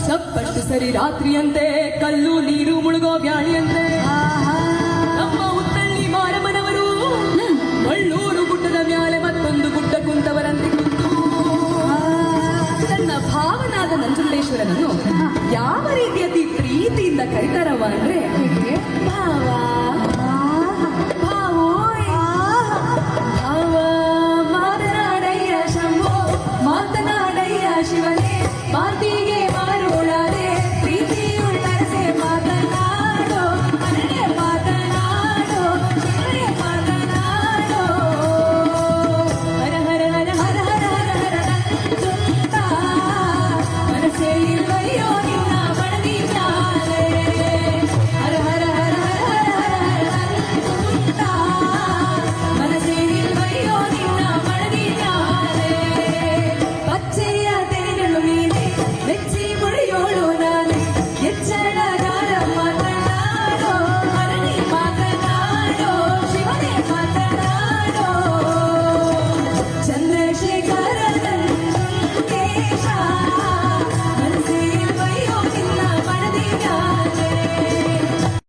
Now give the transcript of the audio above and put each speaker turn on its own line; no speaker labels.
ತಪ್ಪಟ್ಟು ಸರಿ ರಾತ್ರಿಯಂತೆ ಕಲ್ಲು ನೀರು ಮುಳುಗೋ ಬ್ಯಾಳಿಯಂತೆ ನಮ್ಮ ಉತ್ತಳ್ಳಿ ಮಾರಮ್ಮನವರು ಮಳ್ಳೂರು ಗುಡ್ಡದ ಮ್ಯಾಲೆ ಮತ್ತೊಂದು ಗುಡ್ಡ ಕುಂತವರಂತೆ ಕುಂತು ತನ್ನ ಭಾವನಾದ ನಂಜುಂಡೇಶ್ವರನನ್ನು ಯಾವ ರೀತಿ ಅತಿ ಪ್ರೀತಿಯಿಂದ ಕರೀತಾರವ ಅಂದ್ರೆ ಭಾವ ಶಿವನೇ ಮಾತಿಗೆ ಮಾರೋಳಾದೆ ಪ್ರೀತಿಯುಳ್ಳರಸೆ ಮಾತನಾಡೋ ಮನನೆ ಮಾತನಾಡೋ ಶಿವನೇ ಮಾತನಾಡೋ ಹರ ಹರ ಹರ ಹರ ಹರ ಹರ ಹರ ಸುತ್ತ ಮನಸ್ಸೇ ಇಲ್ವಯ್ಯೋ